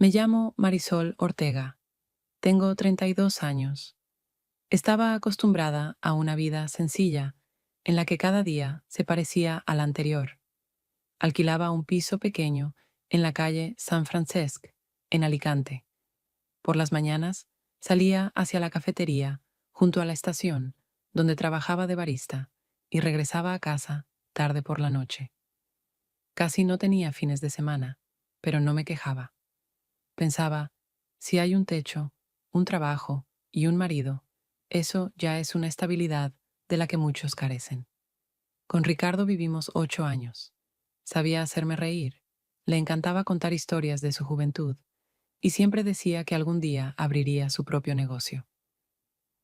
Me llamo Marisol Ortega. Tengo 32 años. Estaba acostumbrada a una vida sencilla, en la que cada día se parecía al anterior. Alquilaba un piso pequeño en la calle San Francesc, en Alicante. Por las mañanas salía hacia la cafetería, junto a la estación, donde trabajaba de barista, y regresaba a casa tarde por la noche. Casi no tenía fines de semana, pero no me quejaba. Pensaba, si hay un techo, un trabajo y un marido, eso ya es una estabilidad de la que muchos carecen. Con Ricardo vivimos 8 años. Sabía hacerme reír, le encantaba contar historias de su juventud y siempre decía que algún día abriría su propio negocio.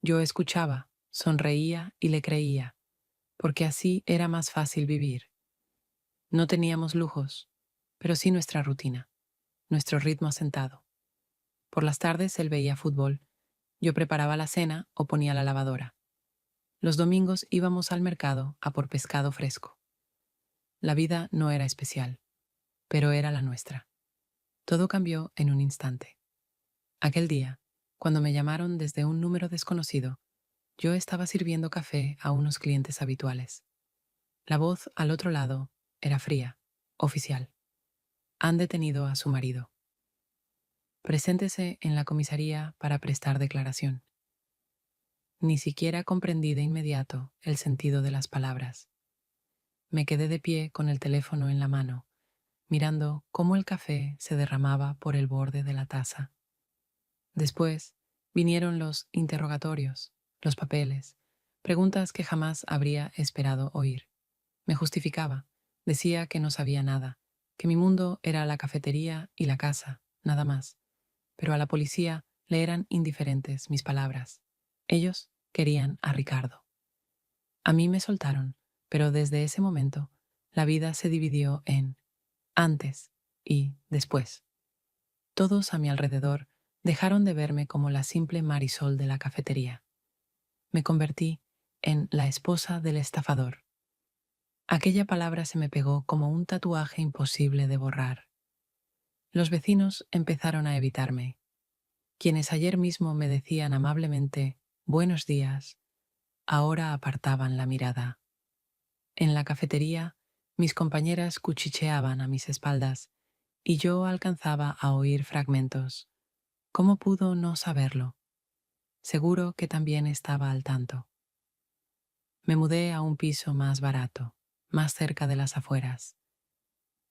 Yo escuchaba, sonreía y le creía, porque así era más fácil vivir. No teníamos lujos, pero sí nuestra rutina, nuestro ritmo asentado. Por las tardes él veía fútbol, yo preparaba la cena o ponía la lavadora. Los domingos íbamos al mercado a por pescado fresco. La vida no era especial, pero era la nuestra. Todo cambió en un instante. Aquel día, cuando me llamaron desde un número desconocido, yo estaba sirviendo café a unos clientes habituales. La voz al otro lado era fría, oficial. Han detenido a su marido. Preséntese en la comisaría para prestar declaración. Ni siquiera comprendí de inmediato el sentido de las palabras. Me quedé de pie con el teléfono en la mano, mirando cómo el café se derramaba por el borde de la taza. Después vinieron los interrogatorios, los papeles, preguntas que jamás habría esperado oír. Me justificaba, decía que no sabía nada, que mi mundo era la cafetería y la casa, nada más. Pero a la policía le eran indiferentes mis palabras. Ellos querían a Ricardo. A mí me soltaron, pero desde ese momento la vida se dividió en antes y después. Todos a mi alrededor dejaron de verme como la simple Marisol de la cafetería. Me convertí en la esposa del estafador. Aquella palabra se me pegó como un tatuaje imposible de borrar. Los vecinos empezaron a evitarme. Quienes ayer mismo me decían amablemente «buenos días», ahora apartaban la mirada. En la cafetería, mis compañeras cuchicheaban a mis espaldas y yo alcanzaba a oír fragmentos. ¿Cómo pudo no saberlo? Seguro que también estaba al tanto. Me mudé a un piso más barato, más cerca de las afueras.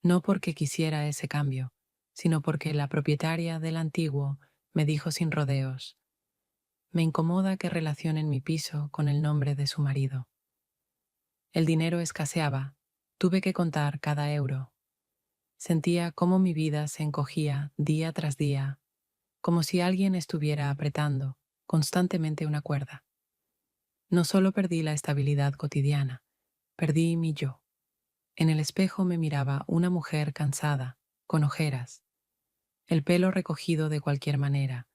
No porque quisiera ese cambio, sino porque la propietaria del antiguo me dijo sin rodeos: «Me incomoda que relacionen mi piso con el nombre de su marido». El dinero escaseaba, tuve que contar cada euro. Sentía cómo mi vida se encogía día tras día, como si alguien estuviera apretando constantemente una cuerda. No solo perdí la estabilidad cotidiana, perdí mi yo. En el espejo me miraba una mujer cansada, con ojeras, el pelo recogido de cualquier manera,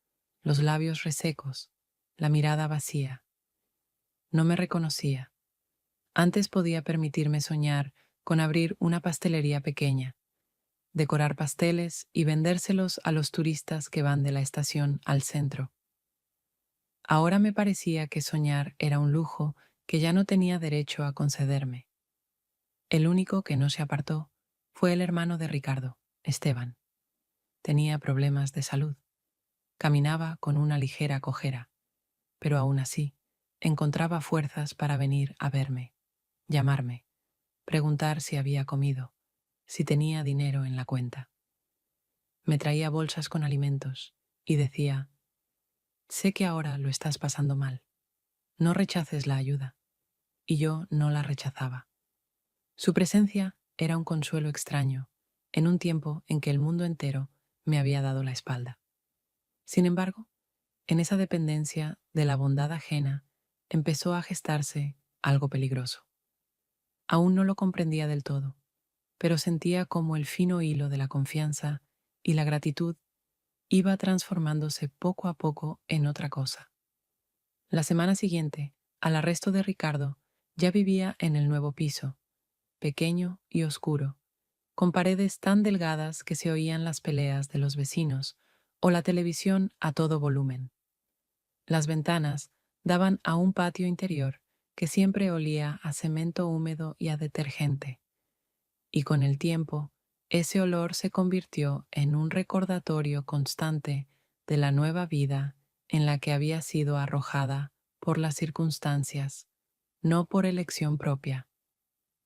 los labios resecos, la mirada vacía. No me reconocía. Antes podía permitirme soñar con abrir una pastelería pequeña, decorar pasteles y vendérselos a los turistas que van de la estación al centro. Ahora me parecía que soñar era un lujo que ya no tenía derecho a concederme. El único que no se apartó fue el hermano de Ricardo, Esteban. Tenía problemas de salud. Caminaba con una ligera cojera, pero aún así encontraba fuerzas para venir a verme, llamarme, preguntar si había comido, si tenía dinero en la cuenta. Me traía bolsas con alimentos y decía: «Sé que ahora lo estás pasando mal. No rechaces la ayuda». Y yo no la rechazaba. Su presencia era un consuelo extraño, en un tiempo en que el mundo entero me había dado la espalda. Sin embargo, en esa dependencia de la bondad ajena empezó a gestarse algo peligroso. Aún no lo comprendía del todo, pero sentía como el fino hilo de la confianza y la gratitud iba transformándose poco a poco en otra cosa. La semana siguiente, al arresto de Ricardo, ya vivía en el nuevo piso, pequeño y oscuro, con paredes tan delgadas que se oían las peleas de los vecinos o la televisión a todo volumen. Las ventanas daban a un patio interior que siempre olía a cemento húmedo y a detergente, y con el tiempo ese olor se convirtió en un recordatorio constante de la nueva vida en la que había sido arrojada por las circunstancias, no por elección propia.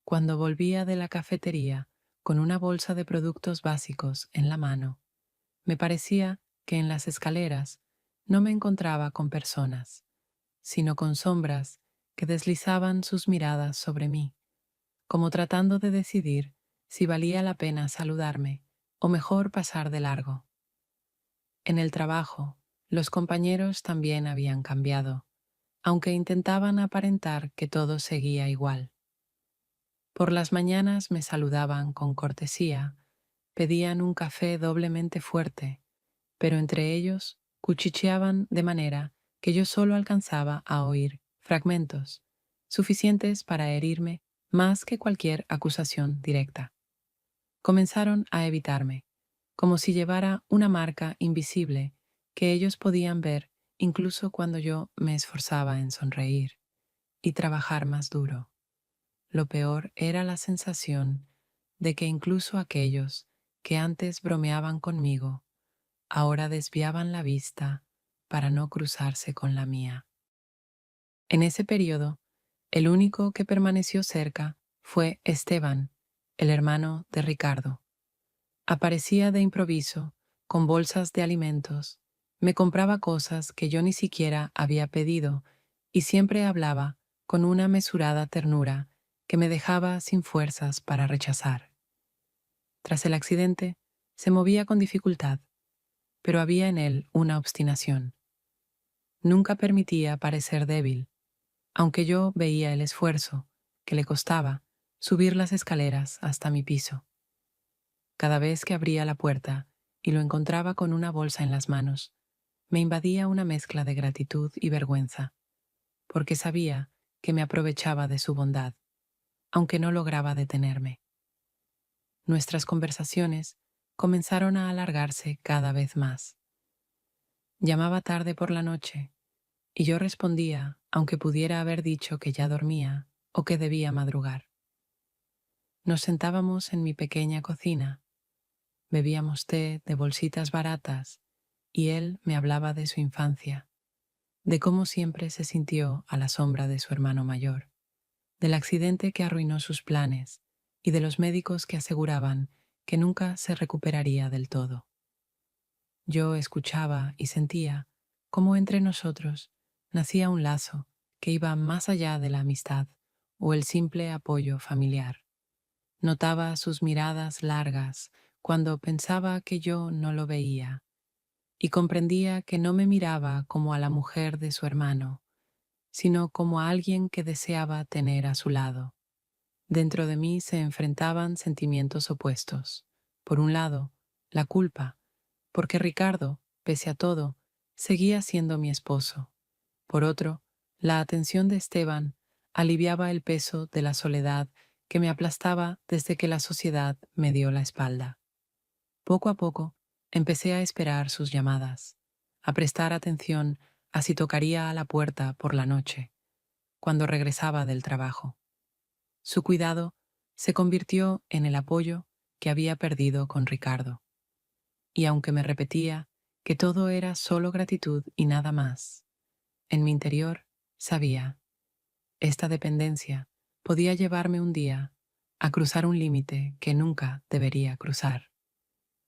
Cuando volvía de la cafetería con una bolsa de productos básicos en la mano, me parecía que en las escaleras no me encontraba con personas, sino con sombras que deslizaban sus miradas sobre mí, como tratando de decidir si valía la pena saludarme o mejor pasar de largo. En el trabajo, los compañeros también habían cambiado, aunque intentaban aparentar que todo seguía igual. Por las mañanas me saludaban con cortesía, pedían un café doblemente fuerte, pero entre ellos cuchicheaban de manera que yo solo alcanzaba a oír fragmentos, suficientes para herirme más que cualquier acusación directa. Comenzaron a evitarme, como si llevara una marca invisible que ellos podían ver incluso cuando yo me esforzaba en sonreír y trabajar más duro. Lo peor era la sensación de que incluso aquellos que antes bromeaban conmigo, ahora desviaban la vista para no cruzarse con la mía. En ese periodo, el único que permaneció cerca fue Esteban, el hermano de Ricardo. Aparecía de improviso, con bolsas de alimentos, me compraba cosas que yo ni siquiera había pedido y siempre hablaba con una mesurada ternura que me dejaba sin fuerzas para rechazar. Tras el accidente, se movía con dificultad, pero había en él una obstinación. Nunca permitía parecer débil, aunque yo veía el esfuerzo que le costaba subir las escaleras hasta mi piso. Cada vez que abría la puerta y lo encontraba con una bolsa en las manos, me invadía una mezcla de gratitud y vergüenza, porque sabía que me aprovechaba de su bondad, aunque no lograba detenerme. Nuestras conversaciones comenzaron a alargarse cada vez más. Llamaba tarde por la noche, y yo respondía, aunque pudiera haber dicho que ya dormía o que debía madrugar. Nos sentábamos en mi pequeña cocina, bebíamos té de bolsitas baratas y él me hablaba de su infancia, de cómo siempre se sintió a la sombra de su hermano mayor, del accidente que arruinó sus planes y de los médicos que aseguraban que nunca se recuperaría del todo. Yo escuchaba y sentía cómo entre nosotros nacía un lazo que iba más allá de la amistad o el simple apoyo familiar. Notaba sus miradas largas cuando pensaba que yo no lo veía y comprendía que no me miraba como a la mujer de su hermano, sino como a alguien que deseaba tener a su lado. Dentro de mí se enfrentaban sentimientos opuestos. Por un lado, la culpa, porque Ricardo, pese a todo, seguía siendo mi esposo. Por otro, la atención de Esteban aliviaba el peso de la soledad que me aplastaba desde que la sociedad me dio la espalda. Poco a poco, empecé a esperar sus llamadas, a prestar atención a si tocaría a la puerta por la noche, cuando regresaba del trabajo. Su cuidado se convirtió en el apoyo que había perdido con Ricardo. Y aunque me repetía que todo era solo gratitud y nada más, en mi interior sabía, esta dependencia podía llevarme un día a cruzar un límite que nunca debería cruzar.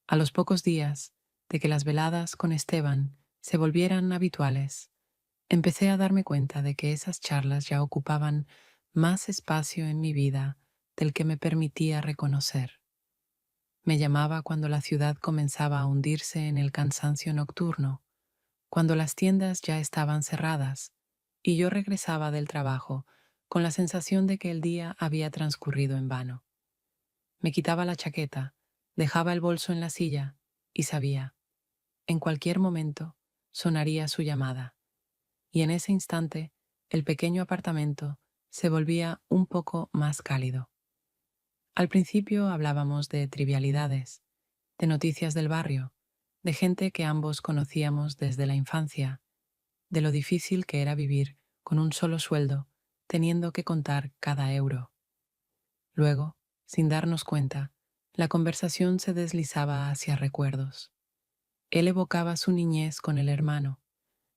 A los pocos días de que las veladas con Esteban se volvieran habituales, empecé a darme cuenta de que esas charlas ya ocupaban más espacio en mi vida del que me permitía reconocer. Me llamaba cuando la ciudad comenzaba a hundirse en el cansancio nocturno, cuando las tiendas ya estaban cerradas y yo regresaba del trabajo con la sensación de que el día había transcurrido en vano. Me quitaba la chaqueta, dejaba el bolso en la silla y sabía, en cualquier momento, sonaría su llamada. Y en ese instante, el pequeño apartamento se volvía un poco más cálido. Al principio hablábamos de trivialidades, de noticias del barrio, de gente que ambos conocíamos desde la infancia, de lo difícil que era vivir con un solo sueldo, teniendo que contar cada euro. Luego, sin darnos cuenta, la conversación se deslizaba hacia recuerdos. Él evocaba su niñez con el hermano.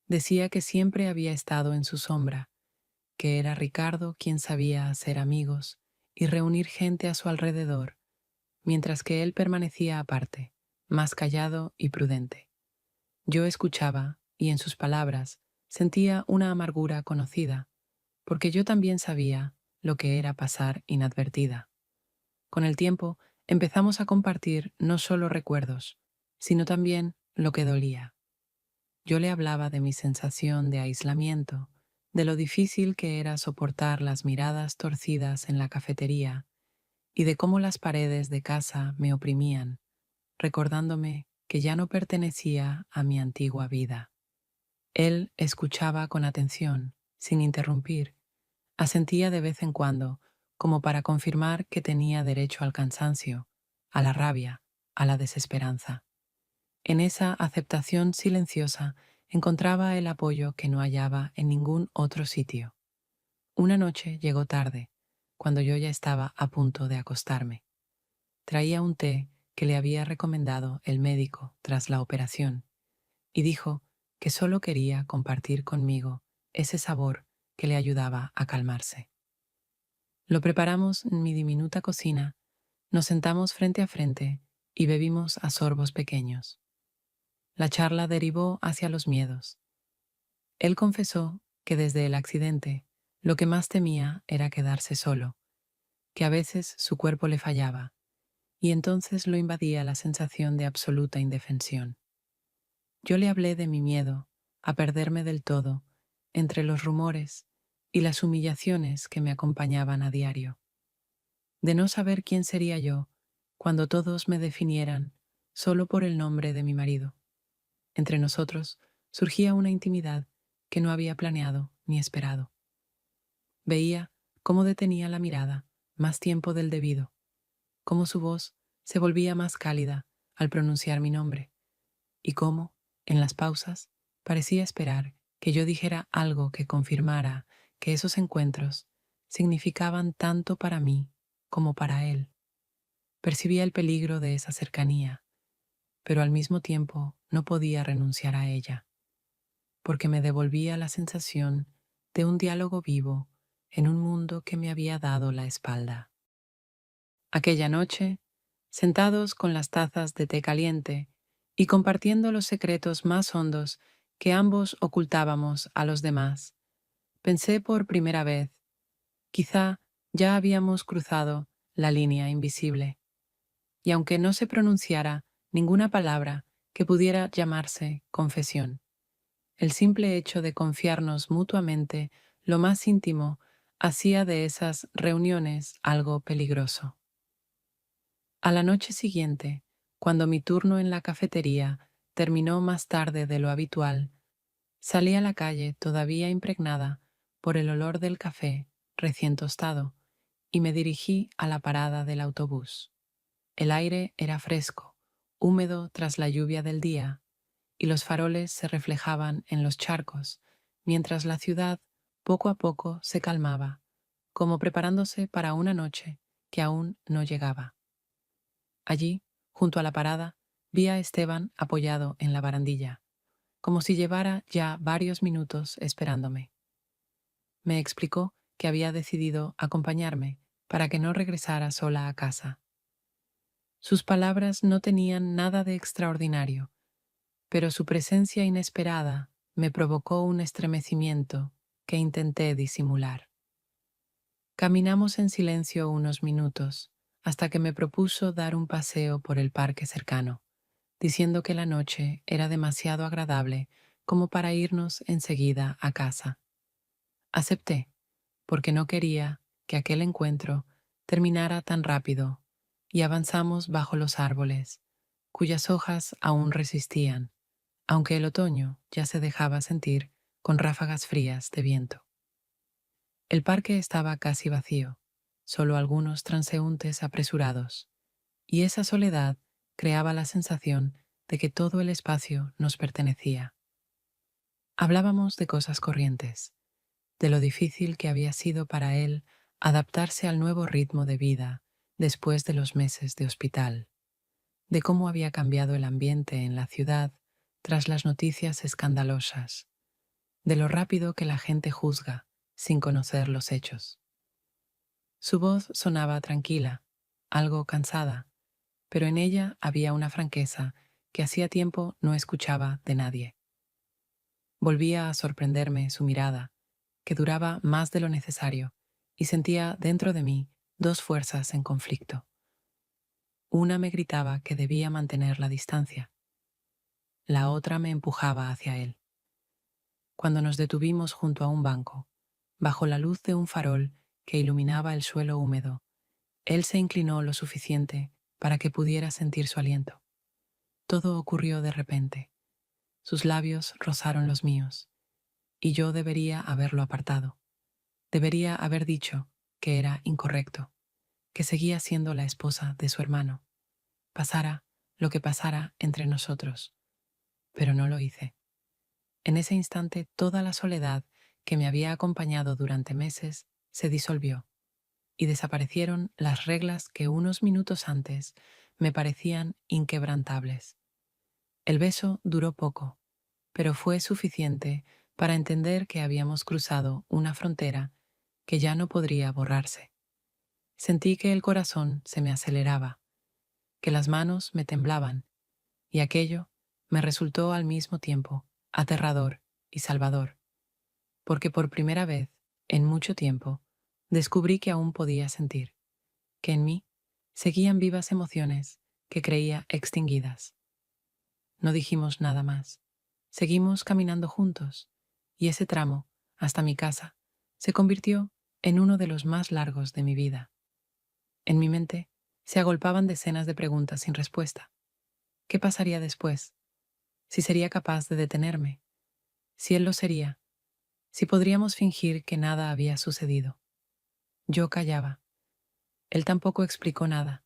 Decía que siempre había estado en su sombra, que era Ricardo quien sabía hacer amigos y reunir gente a su alrededor, mientras que él permanecía aparte, más callado y prudente. Yo escuchaba, y en sus palabras sentía una amargura conocida, porque yo también sabía lo que era pasar inadvertida. Con el tiempo empezamos a compartir no solo recuerdos, sino también lo que dolía. Yo le hablaba de mi sensación de aislamiento, de lo difícil que era soportar las miradas torcidas en la cafetería y de cómo las paredes de casa me oprimían, recordándome que ya no pertenecía a mi antigua vida. Él escuchaba con atención, sin interrumpir, asentía de vez en cuando, como para confirmar que tenía derecho al cansancio, a la rabia, a la desesperanza. En esa aceptación silenciosa encontraba el apoyo que no hallaba en ningún otro sitio. Una noche llegó tarde, cuando yo ya estaba a punto de acostarme. Traía un té que le había recomendado el médico tras la operación, y dijo que solo quería compartir conmigo ese sabor que le ayudaba a calmarse. Lo preparamos en mi diminuta cocina, nos sentamos frente a frente y bebimos a sorbos pequeños. La charla derivó hacia los miedos. Él confesó que desde el accidente lo que más temía era quedarse solo, que a veces su cuerpo le fallaba, y entonces lo invadía la sensación de absoluta indefensión. Yo le hablé de mi miedo a perderme del todo entre los rumores y las humillaciones que me acompañaban a diario, de no saber quién sería yo cuando todos me definieran solo por el nombre de mi marido. Entre nosotros surgía una intimidad que no había planeado ni esperado. Veía cómo detenía la mirada más tiempo del debido, cómo su voz se volvía más cálida al pronunciar mi nombre, y cómo, en las pausas, parecía esperar que yo dijera algo que confirmara que esos encuentros significaban tanto para mí como para él. Percibía el peligro de esa cercanía, pero al mismo tiempo no podía renunciar a ella, porque me devolvía la sensación de un diálogo vivo en un mundo que me había dado la espalda. Aquella noche, sentados con las tazas de té caliente y compartiendo los secretos más hondos que ambos ocultábamos a los demás, pensé por primera vez, quizá ya habíamos cruzado la línea invisible, y aunque no se pronunciara ninguna palabra que pudiera llamarse confesión, el simple hecho de confiarnos mutuamente lo más íntimo hacía de esas reuniones algo peligroso. A la noche siguiente, cuando mi turno en la cafetería terminó más tarde de lo habitual, salí a la calle todavía impregnada por el olor del café recién tostado y me dirigí a la parada del autobús. El aire era fresco, húmedo tras la lluvia del día, y los faroles se reflejaban en los charcos, mientras la ciudad poco a poco se calmaba, como preparándose para una noche que aún no llegaba. Allí, junto a la parada, vi a Esteban apoyado en la barandilla, como si llevara ya varios minutos esperándome. Me explicó que había decidido acompañarme para que no regresara sola a casa. Sus palabras no tenían nada de extraordinario, pero su presencia inesperada me provocó un estremecimiento que intenté disimular. Caminamos en silencio unos minutos, hasta que me propuso dar un paseo por el parque cercano, diciendo que la noche era demasiado agradable como para irnos enseguida a casa. Acepté, porque no quería que aquel encuentro terminara tan rápido, y avanzamos bajo los árboles, cuyas hojas aún resistían, aunque el otoño ya se dejaba sentir con ráfagas frías de viento. El parque estaba casi vacío, solo algunos transeúntes apresurados, y esa soledad creaba la sensación de que todo el espacio nos pertenecía. Hablábamos de cosas corrientes, de lo difícil que había sido para él adaptarse al nuevo ritmo de vida después de los meses de hospital, de cómo había cambiado el ambiente en la ciudad tras las noticias escandalosas, de lo rápido que la gente juzga sin conocer los hechos. Su voz sonaba tranquila, algo cansada, pero en ella había una franqueza que hacía tiempo no escuchaba de nadie. Volvía a sorprenderme su mirada, que duraba más de lo necesario, y sentía dentro de mí dos fuerzas en conflicto. Una me gritaba que debía mantener la distancia, la otra me empujaba hacia él. Cuando nos detuvimos junto a un banco, bajo la luz de un farol que iluminaba el suelo húmedo, él se inclinó lo suficiente para que pudiera sentir su aliento. Todo ocurrió de repente. Sus labios rozaron los míos, y yo debería haberlo apartado. Debería haber dicho que era incorrecto, que seguía siendo la esposa de su hermano, pasara lo que pasara entre nosotros. Pero no lo hice. En ese instante toda la soledad que me había acompañado durante meses se disolvió, y desaparecieron las reglas que unos minutos antes me parecían inquebrantables. El beso duró poco, pero fue suficiente para entender que habíamos cruzado una frontera que ya no podría borrarse. Sentí que el corazón se me aceleraba, que las manos me temblaban, y aquello me resultó al mismo tiempo aterrador y salvador, porque por primera vez, en mucho tiempo, descubrí que aún podía sentir, que en mí seguían vivas emociones que creía extinguidas. No dijimos nada más. Seguimos caminando juntos, y ese tramo, hasta mi casa, se convirtió en uno de los más largos de mi vida. En mi mente se agolpaban decenas de preguntas sin respuesta. ¿Qué pasaría después? ¿Si sería capaz de detenerme? ¿Si él lo sería? ¿Si podríamos fingir que nada había sucedido? Yo callaba. Él tampoco explicó nada,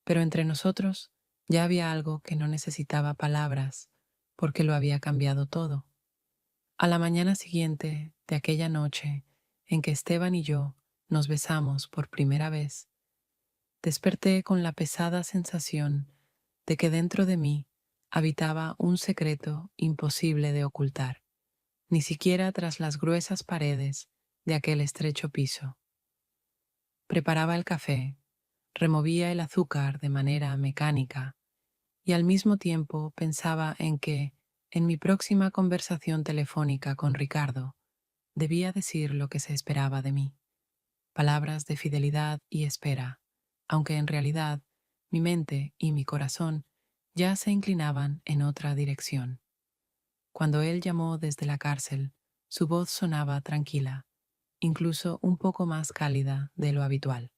pero entre nosotros ya había algo que no necesitaba palabras, porque lo había cambiado todo. A la mañana siguiente de aquella noche en que Esteban y yo nos besamos por primera vez, desperté con la pesada sensación de que dentro de mí habitaba un secreto imposible de ocultar, ni siquiera tras las gruesas paredes de aquel estrecho piso. Preparaba el café, removía el azúcar de manera mecánica y al mismo tiempo pensaba en que, en mi próxima conversación telefónica con Ricardo, debía decir lo que se esperaba de mí, palabras de fidelidad y espera, aunque en realidad mi mente y mi corazón ya se inclinaban en otra dirección. Cuando él llamó desde la cárcel, su voz sonaba tranquila, incluso un poco más cálida de lo habitual.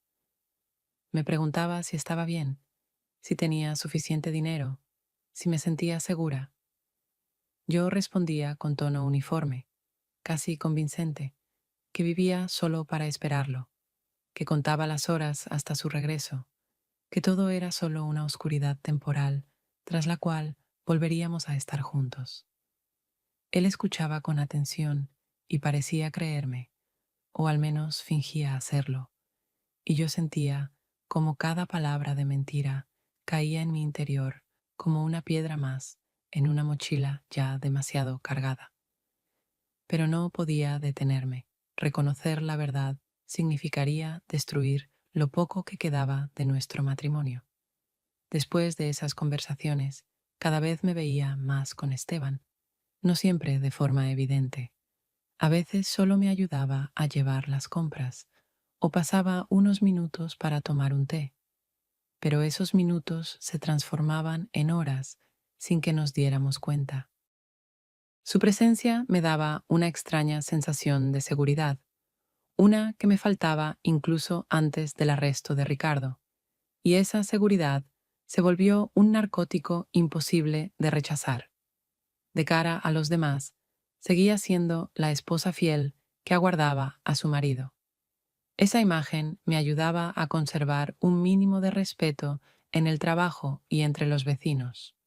Me preguntaba si estaba bien, si tenía suficiente dinero, si me sentía segura. Yo respondía con tono uniforme, casi convincente, que vivía solo para esperarlo, que contaba las horas hasta su regreso, que todo era solo una oscuridad temporal tras la cual volveríamos a estar juntos. Él escuchaba con atención y parecía creerme, o al menos fingía hacerlo, y yo sentía como cada palabra de mentira caía en mi interior como una piedra más en una mochila ya demasiado cargada. Pero no podía detenerme. Reconocer la verdad significaría destruir lo poco que quedaba de nuestro matrimonio. Después de esas conversaciones, cada vez me veía más con Esteban, no siempre de forma evidente. A veces solo me ayudaba a llevar las compras o pasaba unos minutos para tomar un té, pero esos minutos se transformaban en horas sin que nos diéramos cuenta. Su presencia me daba una extraña sensación de seguridad, una que me faltaba incluso antes del arresto de Ricardo, y esa seguridad se volvió un narcótico imposible de rechazar. De cara a los demás, seguía siendo la esposa fiel que aguardaba a su marido. Esa imagen me ayudaba a conservar un mínimo de respeto en el trabajo y entre los vecinos,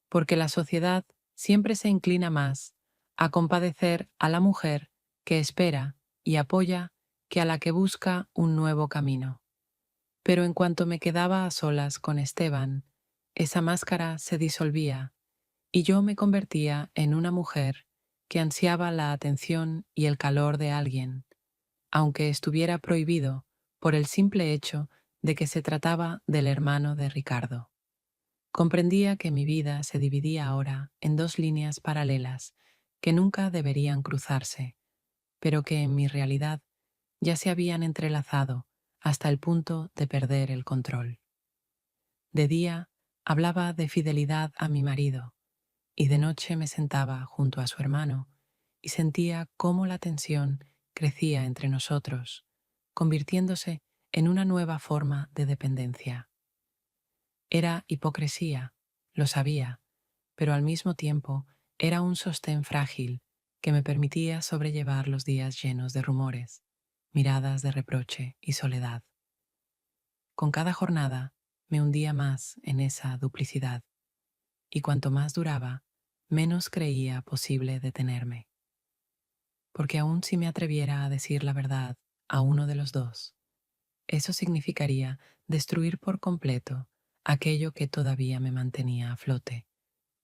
porque la sociedad siempre se inclina más a compadecer a la mujer que espera y apoya que a la que busca un nuevo camino. Pero en cuanto me quedaba a solas con Esteban, esa máscara se disolvía y yo me convertía en una mujer que ansiaba la atención y el calor de alguien, aunque estuviera prohibido por el simple hecho de que se trataba del hermano de Ricardo. Comprendía que mi vida se dividía ahora en dos líneas paralelas que nunca deberían cruzarse, pero que en mi realidad ya se habían entrelazado hasta el punto de perder el control. De día hablaba de fidelidad a mi marido y de noche me sentaba junto a su hermano y sentía cómo la tensión crecía entre nosotros, convirtiéndose en una nueva forma de dependencia. Era hipocresía, lo sabía, pero al mismo tiempo era un sostén frágil que me permitía sobrellevar los días llenos de rumores, miradas de reproche y soledad. Con cada jornada me hundía más en esa duplicidad, y cuanto más duraba, menos creía posible detenerme. Porque aun si me atreviera a decir la verdad a uno de los dos, eso significaría destruir por completo aquello que todavía me mantenía a flote,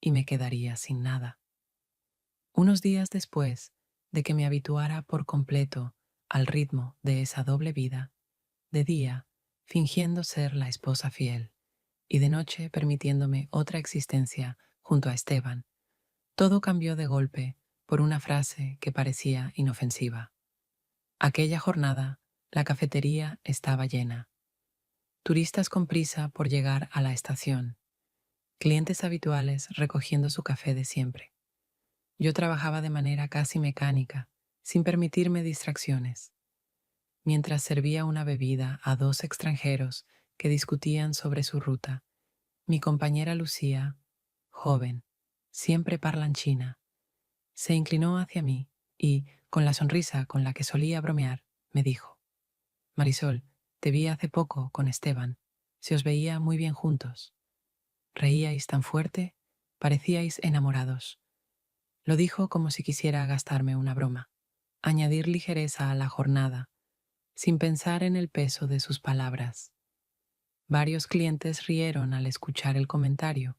y me quedaría sin nada. Unos días después de que me habituara por completo al ritmo de esa doble vida, de día fingiendo ser la esposa fiel y de noche permitiéndome otra existencia junto a Esteban, todo cambió de golpe por una frase que parecía inofensiva. Aquella jornada, la cafetería estaba llena. Turistas con prisa por llegar a la estación, clientes habituales recogiendo su café de siempre. Yo trabajaba de manera casi mecánica, sin permitirme distracciones, mientras servía una bebida a dos extranjeros que discutían sobre su ruta. Mi compañera Lucía, joven, siempre parlanchina, se inclinó hacia mí y, con la sonrisa con la que solía bromear, me dijo: Marisol, te vi hace poco con Esteban. Se os veía muy bien juntos. Reíais tan fuerte, parecíais enamorados. Lo dijo como si quisiera gastarme una broma, añadir ligereza a la jornada, sin pensar en el peso de sus palabras. Varios clientes rieron al escuchar el comentario,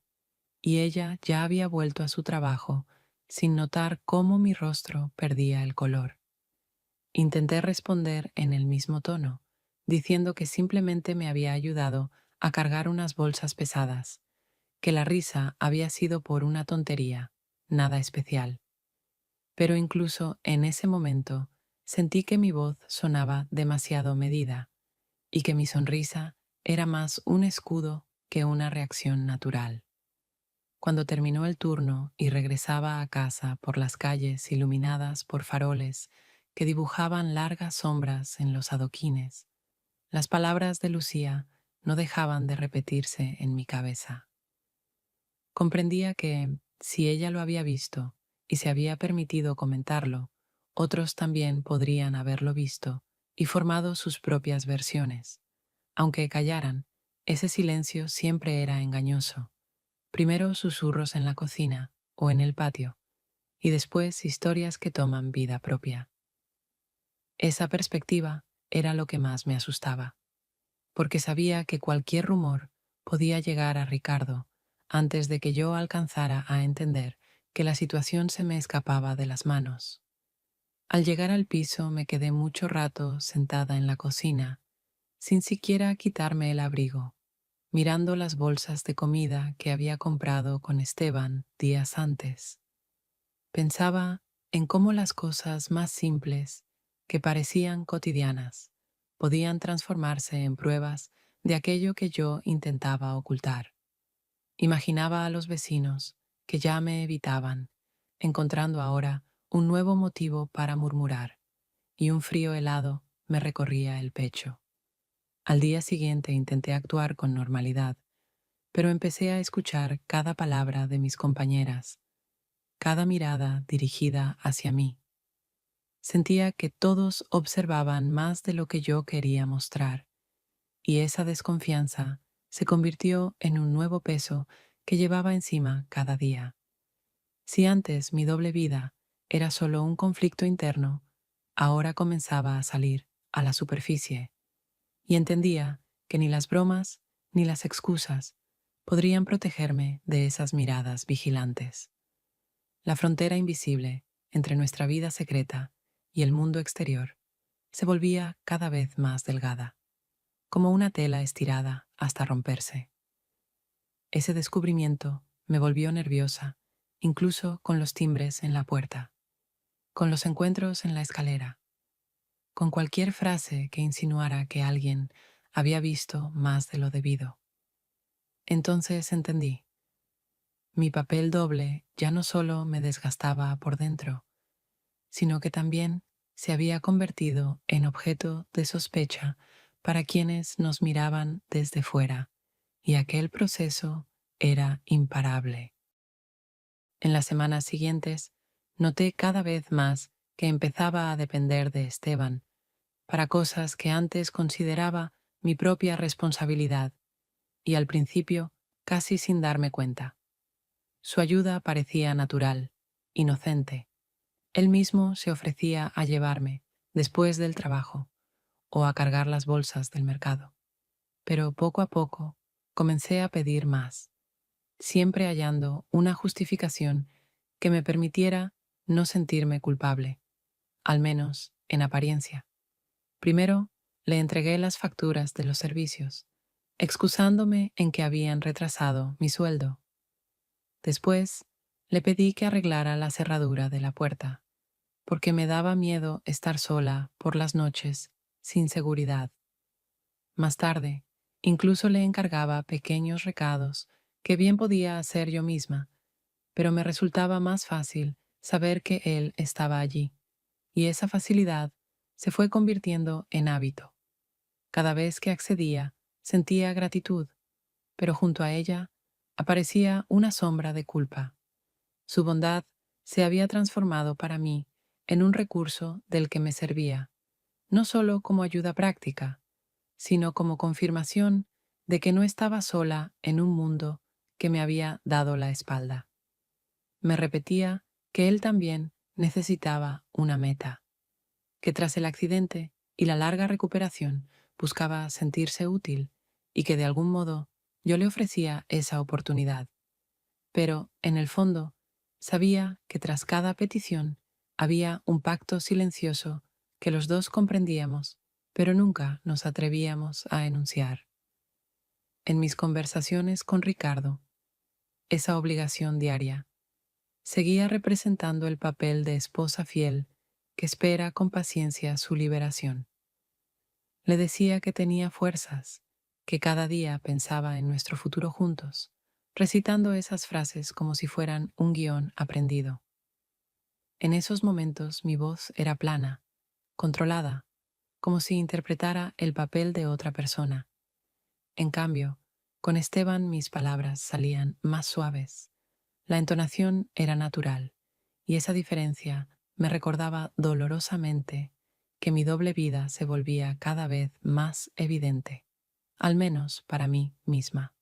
y ella ya había vuelto a su trabajo sin notar cómo mi rostro perdía el color. Intenté responder en el mismo tono, diciendo que simplemente me había ayudado a cargar unas bolsas pesadas, que la risa había sido por una tontería, nada especial. Pero incluso en ese momento sentí que mi voz sonaba demasiado medida y que mi sonrisa era más un escudo que una reacción natural. Cuando terminó el turno y regresaba a casa por las calles iluminadas por faroles que dibujaban largas sombras en los adoquines, las palabras de Lucía no dejaban de repetirse en mi cabeza. Comprendía que, si ella lo había visto y se había permitido comentarlo, otros también podrían haberlo visto y formado sus propias versiones. Aunque callaran, ese silencio siempre era engañoso. Primero susurros en la cocina o en el patio, y después historias que toman vida propia. Esa perspectiva era lo que más me asustaba, porque sabía que cualquier rumor podía llegar a Ricardo antes de que yo alcanzara a entender que la situación se me escapaba de las manos. Al llegar al piso me quedé mucho rato sentada en la cocina, sin siquiera quitarme el abrigo, mirando las bolsas de comida que había comprado con Esteban días antes. Pensaba en cómo las cosas más simples, que parecían cotidianas, podían transformarse en pruebas de aquello que yo intentaba ocultar. Imaginaba a los vecinos que ya me evitaban, encontrando ahora un nuevo motivo para murmurar, y un frío helado me recorría el pecho. Al día siguiente intenté actuar con normalidad, pero empecé a escuchar cada palabra de mis compañeras, cada mirada dirigida hacia mí. Sentía que todos observaban más de lo que yo quería mostrar, y esa desconfianza se convirtió en un nuevo peso que llevaba encima cada día. Si antes mi doble vida era solo un conflicto interno, ahora comenzaba a salir a la superficie, y entendía que ni las bromas ni las excusas podrían protegerme de esas miradas vigilantes. La frontera invisible entre nuestra vida secreta y el mundo exterior se volvía cada vez más delgada, como una tela estirada hasta romperse. Ese descubrimiento me volvió nerviosa, incluso con los timbres en la puerta, con los encuentros en la escalera, con cualquier frase que insinuara que alguien había visto más de lo debido. Entonces entendí, mi papel doble ya no solo me desgastaba por dentro, sino que también se había convertido en objeto de sospecha para quienes nos miraban desde fuera, y aquel proceso era imparable. En las semanas siguientes, noté cada vez más que empezaba a depender de Esteban para cosas que antes consideraba mi propia responsabilidad, y al principio casi sin darme cuenta. Su ayuda parecía natural, inocente. Él mismo se ofrecía a llevarme después del trabajo o a cargar las bolsas del mercado. Pero poco a poco comencé a pedir más, siempre hallando una justificación que me permitiera no sentirme culpable, al menos en apariencia. Primero, le entregué las facturas de los servicios, excusándome en que habían retrasado mi sueldo. Después, le pedí que arreglara la cerradura de la puerta, porque me daba miedo estar sola por las noches, sin seguridad. Más tarde, incluso le encargaba pequeños recados que bien podía hacer yo misma, pero me resultaba más fácil saber que él estaba allí, y esa facilidad se fue convirtiendo en hábito. Cada vez que accedía, sentía gratitud, pero junto a ella aparecía una sombra de culpa. Su bondad se había transformado para mí en un recurso del que me servía, no solo como ayuda práctica, sino como confirmación de que no estaba sola en un mundo que me había dado la espalda. Me repetía que él también necesitaba una meta, que tras el accidente y la larga recuperación buscaba sentirse útil y que de algún modo yo le ofrecía esa oportunidad. Pero, en el fondo, sabía que tras cada petición había un pacto silencioso que los dos comprendíamos, pero nunca nos atrevíamos a enunciar. En mis conversaciones con Ricardo, esa obligación diaria seguía representando el papel de esposa fiel que espera con paciencia su liberación. Le decía que tenía fuerzas, que cada día pensaba en nuestro futuro juntos, recitando esas frases como si fueran un guión aprendido. En esos momentos mi voz era plana, controlada, como si interpretara el papel de otra persona. En cambio, con Esteban mis palabras salían más suaves. La entonación era natural, y esa diferencia me recordaba dolorosamente que mi doble vida se volvía cada vez más evidente, al menos para mí misma.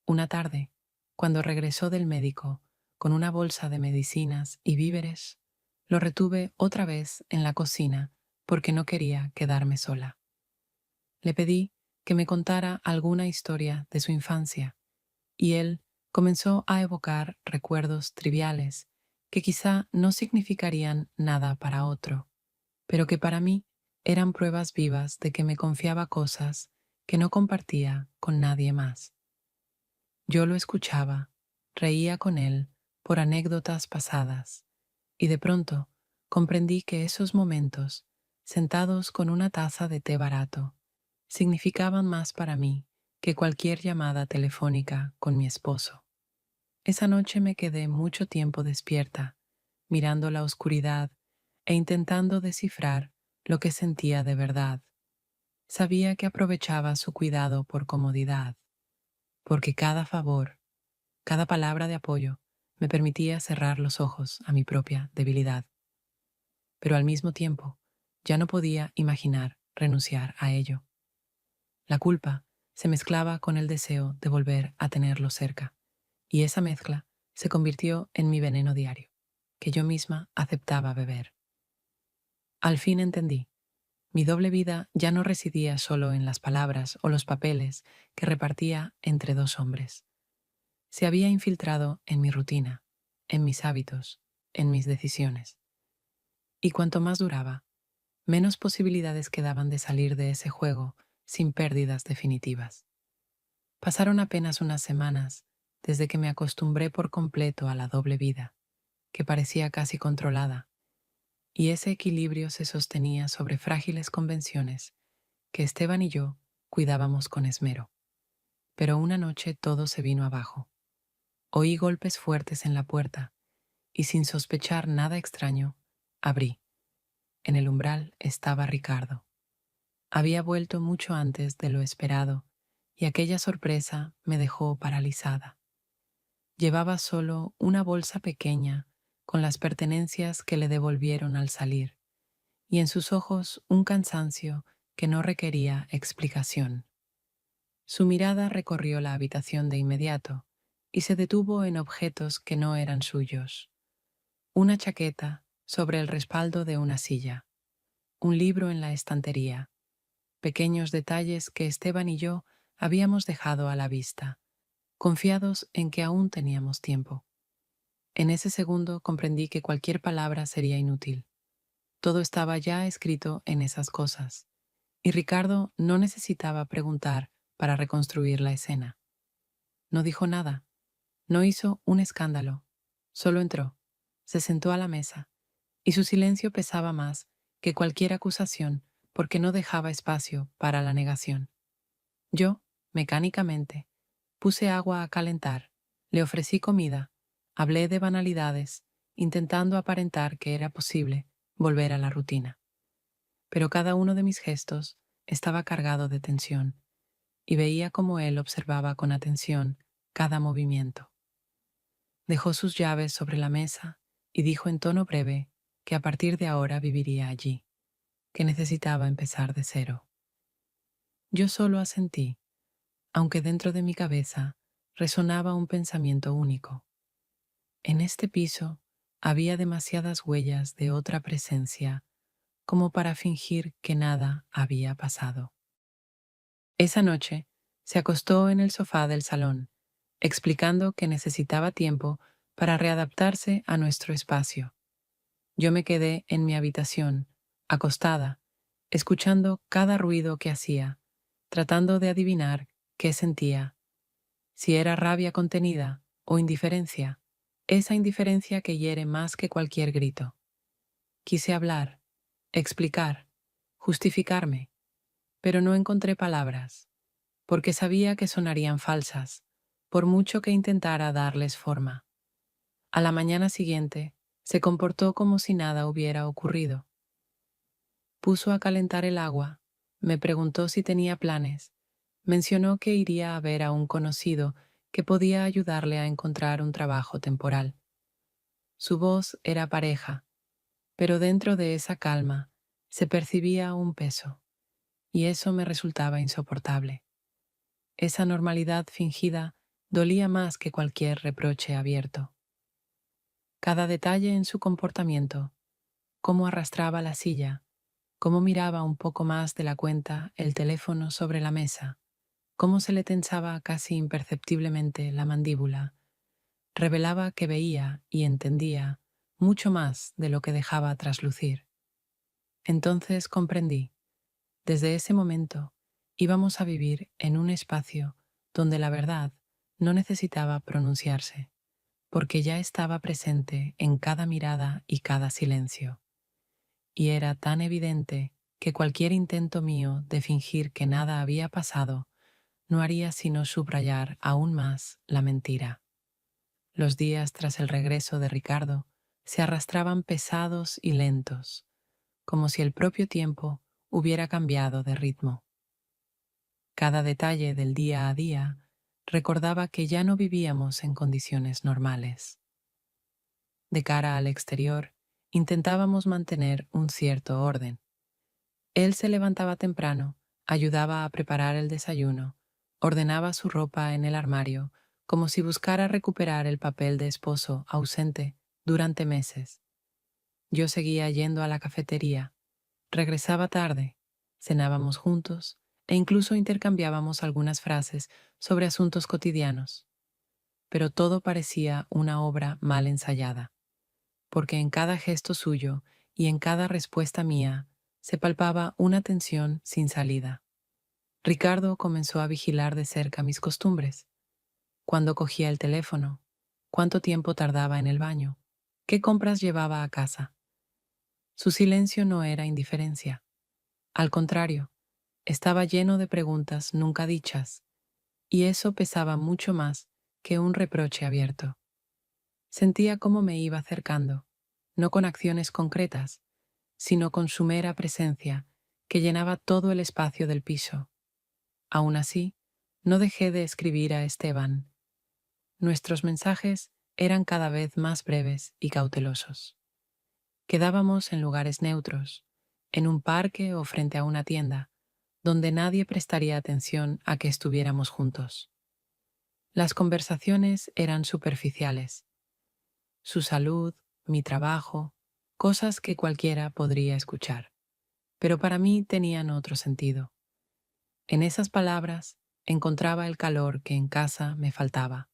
Una tarde, cuando regresó del médico con una bolsa de medicinas y víveres, lo retuve otra vez en la cocina porque no quería quedarme sola. Le pedí que me contara alguna historia de su infancia, y él comenzó a evocar recuerdos triviales que quizá no significarían nada para otro, pero que para mí eran pruebas vivas de que me confiaba cosas que no compartía con nadie más. Yo lo escuchaba, reía con él por anécdotas pasadas, y de pronto comprendí que esos momentos, sentados con una taza de té barato, significaban más para mí que cualquier llamada telefónica con mi esposo. Esa noche me quedé mucho tiempo despierta, mirando la oscuridad e intentando descifrar lo que sentía de verdad. Sabía que aprovechaba su cuidado por comodidad, porque cada favor, cada palabra de apoyo me permitía cerrar los ojos a mi propia debilidad. pero al mismo tiempo ya no podía imaginar renunciar a ello. La culpa se mezclaba con el deseo de volver a tenerlo cerca, y esa mezcla se convirtió en mi veneno diario, que yo misma aceptaba beber. Al fin entendí. Mi doble vida ya no residía solo en las palabras o los papeles que repartía entre dos hombres. Se había infiltrado en mi rutina, en mis hábitos, en mis decisiones. Y cuanto más duraba, menos posibilidades quedaban de salir de ese juego sin pérdidas definitivas. Pasaron apenas unas semanas desde que me acostumbré por completo a la doble vida, que parecía casi controlada, y ese equilibrio se sostenía sobre frágiles convenciones que Esteban y yo cuidábamos con esmero. Pero una noche todo se vino abajo. Oí golpes fuertes en la puerta y sin sospechar nada extraño, abrí. En el umbral estaba Ricardo. Había vuelto mucho antes de lo esperado y aquella sorpresa me dejó paralizada. Llevaba solo una bolsa pequeña con las pertenencias que le devolvieron al salir, y en sus ojos un cansancio que no requería explicación. Su mirada recorrió la habitación de inmediato y se detuvo en objetos que no eran suyos. Una chaqueta sobre el respaldo de una silla, un libro en la estantería, pequeños detalles que Esteban y yo habíamos dejado a la vista, confiados en que aún teníamos tiempo. En ese segundo comprendí que cualquier palabra sería inútil. Todo estaba ya escrito en esas cosas, y Ricardo no necesitaba preguntar para reconstruir la escena. No dijo nada, no hizo un escándalo, solo entró, se sentó a la mesa, y su silencio pesaba más que cualquier acusación porque no dejaba espacio para la negación. Yo, mecánicamente, puse agua a calentar, le ofrecí comida, hablé de banalidades, intentando aparentar que era posible volver a la rutina. Pero cada uno de mis gestos estaba cargado de tensión, y veía cómo él observaba con atención cada movimiento. Dejó sus llaves sobre la mesa y dijo en tono breve que a partir de ahora viviría allí, que necesitaba empezar de cero. Yo solo asentí, aunque dentro de mi cabeza resonaba un pensamiento único. En este piso había demasiadas huellas de otra presencia como para fingir que nada había pasado. Esa noche se acostó en el sofá del salón, explicando que necesitaba tiempo para readaptarse a nuestro espacio. Yo me quedé en mi habitación, acostada, escuchando cada ruido que hacía, tratando de adivinar qué sentía, si era rabia contenida o indiferencia, esa indiferencia que hiere más que cualquier grito. Quise hablar, explicar, justificarme, pero no encontré palabras, porque sabía que sonarían falsas, por mucho que intentara darles forma. A la mañana siguiente, se comportó como si nada hubiera ocurrido. Puso a calentar el agua, me preguntó si tenía planes, mencionó que iría a ver a un conocido que podía ayudarle a encontrar un trabajo temporal. Su voz era pareja, pero dentro de esa calma se percibía un peso, y eso me resultaba insoportable. Esa normalidad fingida dolía más que cualquier reproche abierto. Cada detalle en su comportamiento, cómo arrastraba la silla, cómo miraba un poco más de la cuenta el teléfono sobre la mesa, cómo se le tensaba casi imperceptiblemente la mandíbula, revelaba que veía y entendía mucho más de lo que dejaba traslucir. Entonces comprendí, desde ese momento íbamos a vivir en un espacio donde la verdad no necesitaba pronunciarse, porque ya estaba presente en cada mirada y cada silencio. Y era tan evidente que cualquier intento mío de fingir que nada había pasado no haría sino subrayar aún más la mentira. Los días tras el regreso de Ricardo se arrastraban pesados y lentos, como si el propio tiempo hubiera cambiado de ritmo. Cada detalle del día a día recordaba que ya no vivíamos en condiciones normales. De cara al exterior, Intentábamos mantener un cierto orden. Él se levantaba temprano, ayudaba a preparar el desayuno, ordenaba su ropa en el armario, como si buscara recuperar el papel de esposo ausente durante meses. Yo seguía yendo a la cafetería, regresaba tarde, cenábamos juntos e incluso intercambiábamos algunas frases sobre asuntos cotidianos. Pero todo parecía una obra mal ensayada, porque en cada gesto suyo y en cada respuesta mía se palpaba una tensión sin salida. Ricardo comenzó a vigilar de cerca mis costumbres. Cuándo cogía el teléfono, cuánto tiempo tardaba en el baño, qué compras llevaba a casa. Su silencio no era indiferencia. Al contrario, estaba lleno de preguntas nunca dichas, y eso pesaba mucho más que un reproche abierto. Sentía cómo me iba acercando, no con acciones concretas, sino con su mera presencia que llenaba todo el espacio del piso. Aún así, no dejé de escribir a Esteban. Nuestros mensajes eran cada vez más breves y cautelosos. Quedábamos en lugares neutros, en un parque o frente a una tienda, donde nadie prestaría atención a que estuviéramos juntos. Las conversaciones eran superficiales. Su salud, mi trabajo, cosas que cualquiera podría escuchar. Pero para mí tenían otro sentido. En esas palabras encontraba el calor que en casa me faltaba.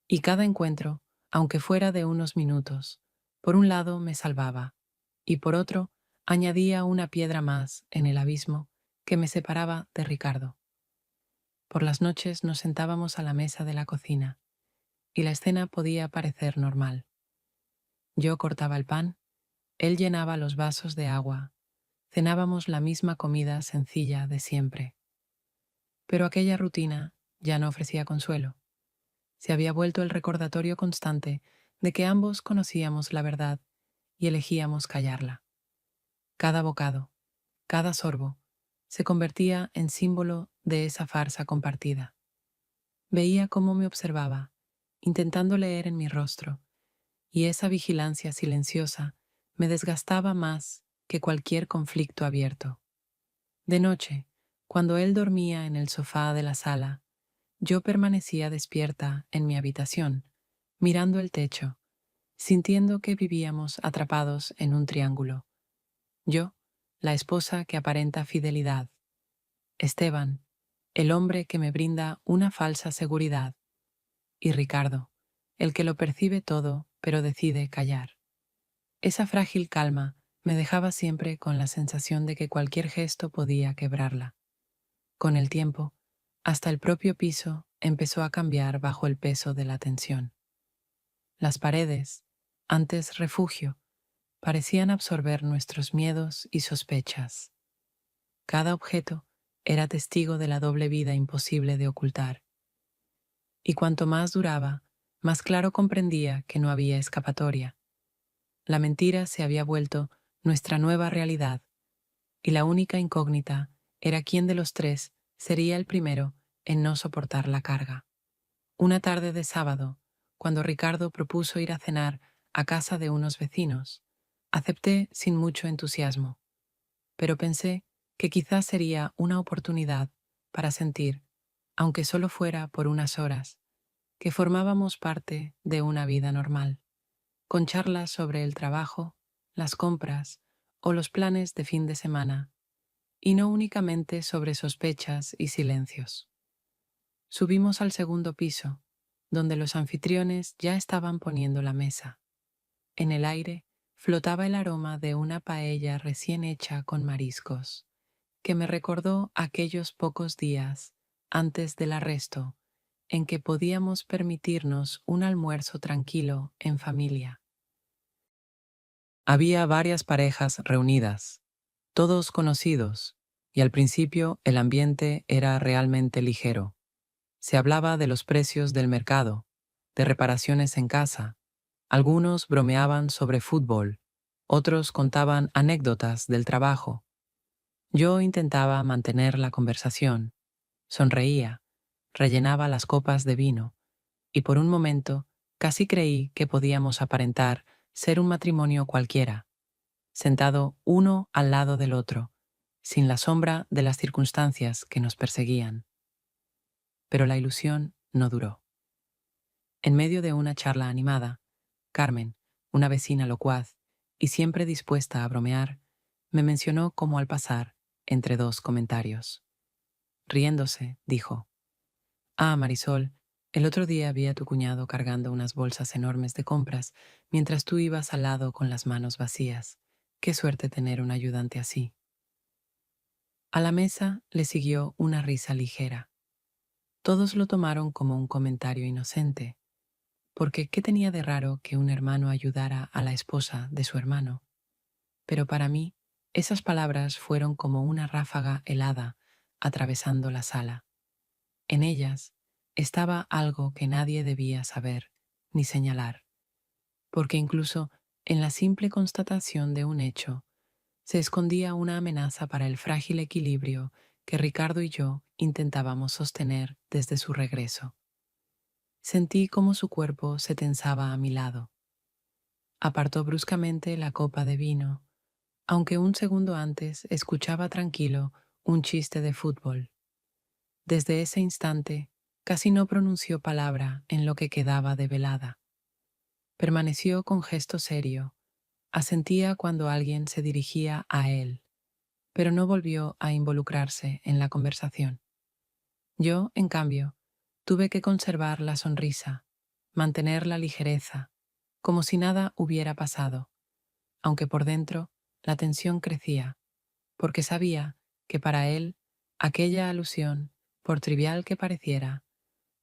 Y cada encuentro, aunque fuera de unos minutos, por un lado me salvaba, y por otro añadía una piedra más en el abismo que me separaba de Ricardo. Por las noches nos sentábamos a la mesa de la cocina, y la escena podía parecer normal. Yo cortaba el pan, él llenaba los vasos de agua, cenábamos la misma comida sencilla de siempre. Pero aquella rutina ya no ofrecía consuelo. Se había vuelto el recordatorio constante de que ambos conocíamos la verdad y elegíamos callarla. Cada bocado, cada sorbo, se convertía en símbolo de esa farsa compartida. Veía cómo me observaba, intentando leer en mi rostro, y esa vigilancia silenciosa me desgastaba más que cualquier conflicto abierto. De noche, cuando él dormía en el sofá de la sala, yo permanecía despierta en mi habitación, mirando el techo, sintiendo que vivíamos atrapados en un triángulo. Yo, la esposa que aparenta fidelidad; Esteban, el hombre que me brinda una falsa seguridad; y Ricardo, el que lo percibe todo pero decide callar. Esa frágil calma me dejaba siempre con la sensación de que cualquier gesto podía quebrarla. Con el tiempo, hasta el propio piso empezó a cambiar bajo el peso de la tensión. Las paredes, antes refugio, parecían absorber nuestros miedos y sospechas. Cada objeto era testigo de la doble vida imposible de ocultar. Y cuanto más duraba, más claro comprendía que no había escapatoria. La mentira se había vuelto nuestra nueva realidad, y la única incógnita era quién de los tres sería el primero en no soportar la carga. Una tarde de sábado, cuando Ricardo propuso ir a cenar a casa de unos vecinos, acepté sin mucho entusiasmo, pero pensé que quizás sería una oportunidad para sentir, aunque solo fuera por unas horas, que formábamos parte de una vida normal, con charlas sobre el trabajo, las compras o los planes de fin de semana, y no únicamente sobre sospechas y silencios. Subimos al segundo piso, donde los anfitriones ya estaban poniendo la mesa. En el aire flotaba el aroma de una paella recién hecha con mariscos, que me recordó aquellos pocos días antes del arresto en que podíamos permitirnos un almuerzo tranquilo en familia. Había varias parejas reunidas, todos conocidos, y al principio el ambiente era realmente ligero. Se hablaba de los precios del mercado, de reparaciones en casa. Algunos bromeaban sobre fútbol, otros contaban anécdotas del trabajo. Yo intentaba mantener la conversación, sonreía, rellenaba las copas de vino, y por un momento casi creí que podíamos aparentar ser un matrimonio cualquiera, sentado uno al lado del otro, sin la sombra de las circunstancias que nos perseguían. Pero la ilusión no duró. En medio de una charla animada, Carmen, una vecina locuaz y siempre dispuesta a bromear, me mencionó como al pasar entre dos comentarios. Riéndose, dijo: «Ah, Marisol, el otro día vi a tu cuñado cargando unas bolsas enormes de compras mientras tú ibas al lado con las manos vacías. Qué suerte tener un ayudante así». A la mesa le siguió una risa ligera. Todos lo tomaron como un comentario inocente, porque ¿qué tenía de raro que un hermano ayudara a la esposa de su hermano? Pero para mí, esas palabras fueron como una ráfaga helada atravesando la sala. En ellas estaba algo que nadie debía saber ni señalar, porque incluso en la simple constatación de un hecho se escondía una amenaza para el frágil equilibrio que Ricardo y yo intentábamos sostener desde su regreso. Sentí cómo su cuerpo se tensaba a mi lado. Apartó bruscamente la copa de vino, aunque un segundo antes escuchaba tranquilo un chiste de fútbol. Desde ese instante, casi no pronunció palabra en lo que quedaba de velada. Permaneció con gesto serio, asentía cuando alguien se dirigía a él, pero no volvió a involucrarse en la conversación. Yo, en cambio, tuve que conservar la sonrisa, mantener la ligereza, como si nada hubiera pasado, aunque por dentro la tensión crecía, porque sabía que para él aquella alusión, por trivial que pareciera,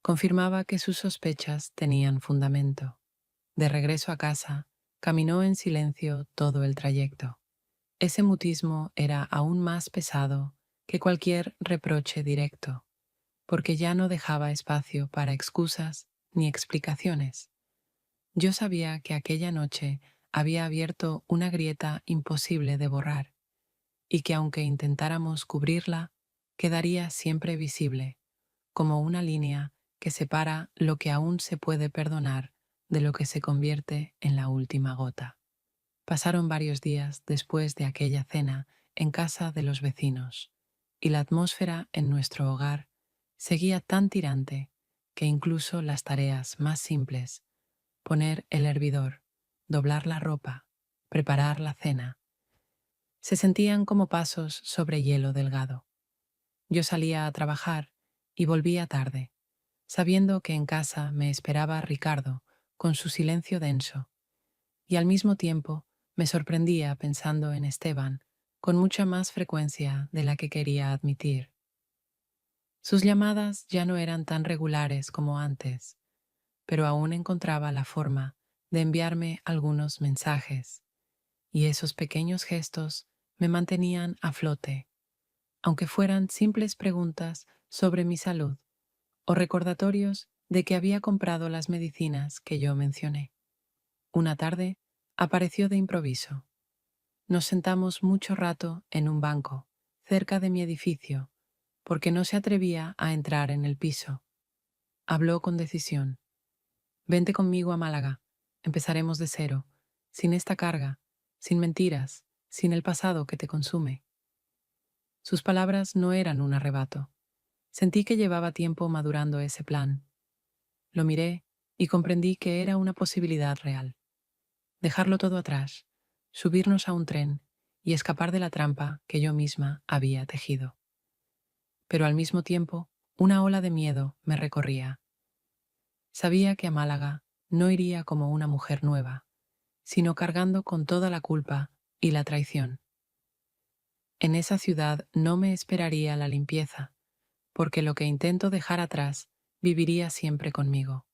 confirmaba que sus sospechas tenían fundamento. De regreso a casa, caminó en silencio todo el trayecto. Ese mutismo era aún más pesado que cualquier reproche directo, porque ya no dejaba espacio para excusas ni explicaciones. Yo sabía que aquella noche había abierto una grieta imposible de borrar, y que aunque intentáramos cubrirla, quedaría siempre visible, como una línea que separa lo que aún se puede perdonar de lo que se convierte en la última gota. Pasaron varios días después de aquella cena en casa de los vecinos, y la atmósfera en nuestro hogar seguía tan tirante que incluso las tareas más simples, poner el hervidor, doblar la ropa, preparar la cena, se sentían como pasos sobre hielo delgado. Yo salía a trabajar y volvía tarde, sabiendo que en casa me esperaba Ricardo con su silencio denso, y al mismo tiempo me sorprendía pensando en Esteban con mucha más frecuencia de la que quería admitir. Sus llamadas ya no eran tan regulares como antes, pero aún encontraba la forma de enviarme algunos mensajes, y esos pequeños gestos me mantenían a flote, aunque fueran simples preguntas sobre mi salud o recordatorios de que había comprado las medicinas que yo mencioné. Una tarde apareció de improviso. Nos sentamos mucho rato en un banco, cerca de mi edificio, porque no se atrevía a entrar en el piso. Habló con decisión. «Vente conmigo a Málaga. Empezaremos de cero, sin esta carga, sin mentiras, sin el pasado que te consume». Sus palabras no eran un arrebato. Sentí que llevaba tiempo madurando ese plan. Lo miré y comprendí que era una posibilidad real. Dejarlo todo atrás, subirnos a un tren y escapar de la trampa que yo misma había tejido. Pero al mismo tiempo, una ola de miedo me recorría. Sabía que a Málaga no iría como una mujer nueva, sino cargando con toda la culpa y la traición. En esa ciudad no me esperaría la limpieza, porque lo que intento dejar atrás viviría siempre conmigo.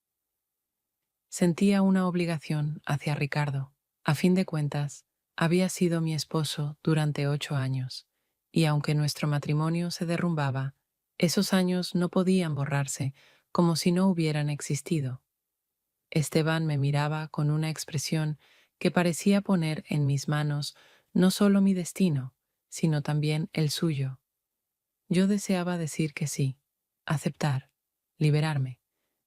Sentía una obligación hacia Ricardo. A fin de cuentas, había sido mi esposo durante 8 años, y aunque nuestro matrimonio se derrumbaba, esos años no podían borrarse como si no hubieran existido. Esteban me miraba con una expresión que parecía poner en mis manos no solo mi destino, sino también el suyo. Yo deseaba decir que sí, aceptar, liberarme,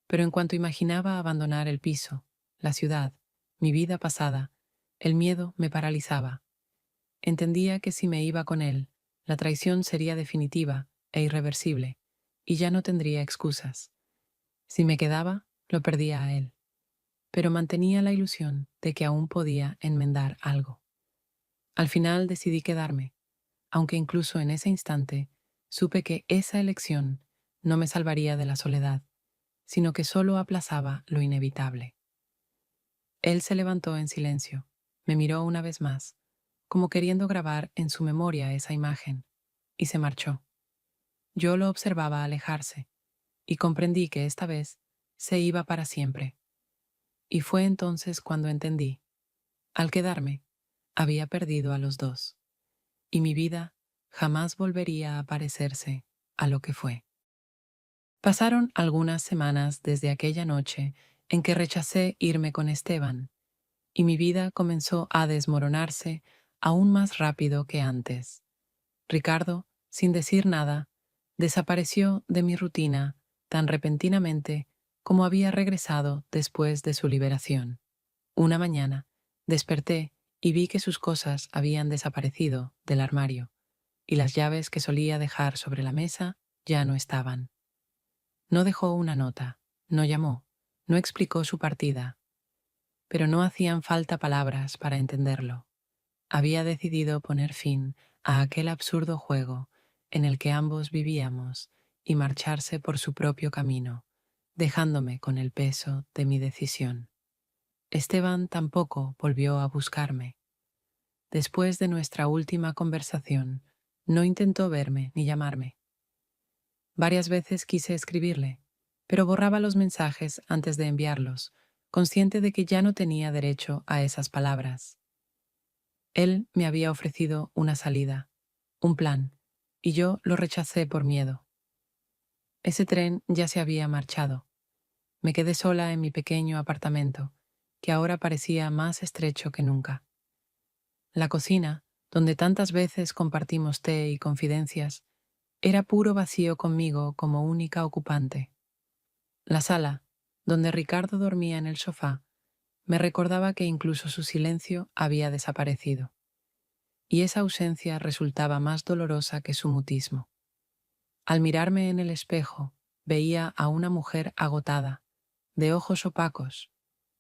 pero en cuanto imaginaba abandonar el piso, la ciudad, mi vida pasada, El miedo me paralizaba. Entendía que si me iba con él, la traición sería definitiva e irreversible, y ya no tendría excusas. Si me quedaba, lo perdía a él, pero mantenía la ilusión de que aún podía enmendar algo. Al final decidí quedarme, aunque incluso en ese instante supe que esa elección no me salvaría de la soledad, sino que solo aplazaba lo inevitable. Él se levantó en silencio, me miró una vez más, como queriendo grabar en su memoria esa imagen, y se marchó. Yo lo observaba alejarse, y comprendí que esta vez se iba para siempre. Y fue entonces cuando entendí. Al quedarme, había perdido a los dos, y mi vida jamás volvería a parecerse a lo que fue. Pasaron algunas semanas desde aquella noche en que rechacé irme con Esteban, y mi vida comenzó a desmoronarse aún más rápido que antes. Ricardo, sin decir nada, desapareció de mi rutina tan repentinamente como había regresado después de su liberación. Una mañana, desperté y vi que sus cosas habían desaparecido del armario, y las llaves que solía dejar sobre la mesa ya no estaban. No dejó una nota, no llamó, no explicó su partida, pero no hacían falta palabras para entenderlo. Había decidido poner fin a aquel absurdo juego en el que ambos vivíamos y marcharse por su propio camino, dejándome con el peso de mi decisión. Esteban tampoco volvió a buscarme. Después de nuestra última conversación, no intentó verme ni llamarme. Varias veces quise escribirle, pero borraba los mensajes antes de enviarlos, consciente de que ya no tenía derecho a esas palabras. Él me había ofrecido una salida, un plan, y yo lo rechacé por miedo. Ese tren ya se había marchado. Me quedé sola en mi pequeño apartamento, que ahora parecía más estrecho que nunca. La cocina, donde tantas veces compartimos té y confidencias, era puro vacío conmigo como única ocupante. La sala, donde Ricardo dormía en el sofá, me recordaba que incluso su silencio había desaparecido, y esa ausencia resultaba más dolorosa que su mutismo. Al mirarme en el espejo, veía a una mujer agotada, de ojos opacos,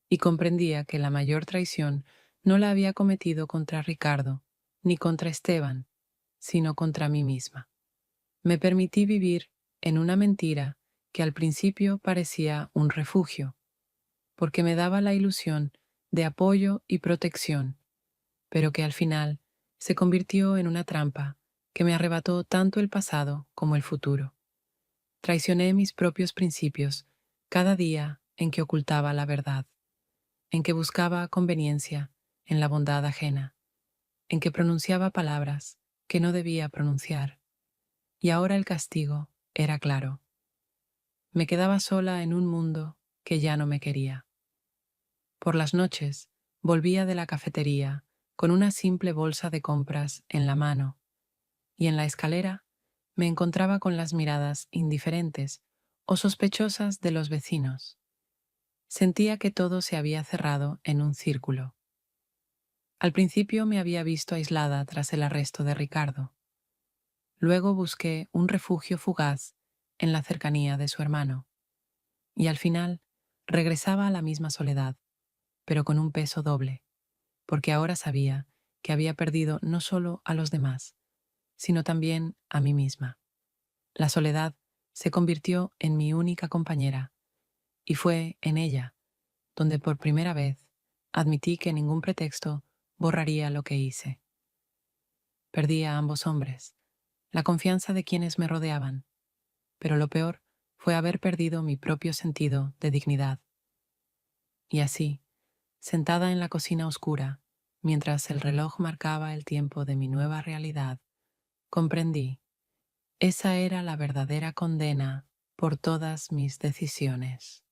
y comprendía que la mayor traición no la había cometido contra Ricardo, ni contra Esteban, sino contra mí misma. Me permití vivir en una mentira que al principio parecía un refugio, porque me daba la ilusión de apoyo y protección, pero que al final se convirtió en una trampa que me arrebató tanto el pasado como el futuro. Traicioné mis propios principios cada día en que ocultaba la verdad, en que buscaba conveniencia en la bondad ajena, en que pronunciaba palabras que no debía pronunciar. Y ahora el castigo era claro. Me quedaba sola en un mundo que ya no me quería. Por las noches volvía de la cafetería con una simple bolsa de compras en la mano, y en la escalera me encontraba con las miradas indiferentes o sospechosas de los vecinos. Sentía que todo se había cerrado en un círculo. Al principio me había visto aislada tras el arresto de Ricardo. Luego busqué un refugio fugaz en la cercanía de su hermano, y al final regresaba a la misma soledad, pero con un peso doble, porque ahora sabía que había perdido no solo a los demás, sino también a mí misma. La soledad se convirtió en mi única compañera, y fue en ella donde por primera vez admití que ningún pretexto borraría lo que hice. Perdí a ambos hombres, la confianza de quienes me rodeaban, pero lo peor fue haber perdido mi propio sentido de dignidad. Y así, sentada en la cocina oscura, mientras el reloj marcaba el tiempo de mi nueva realidad, comprendí, esa era la verdadera condena por todas mis decisiones.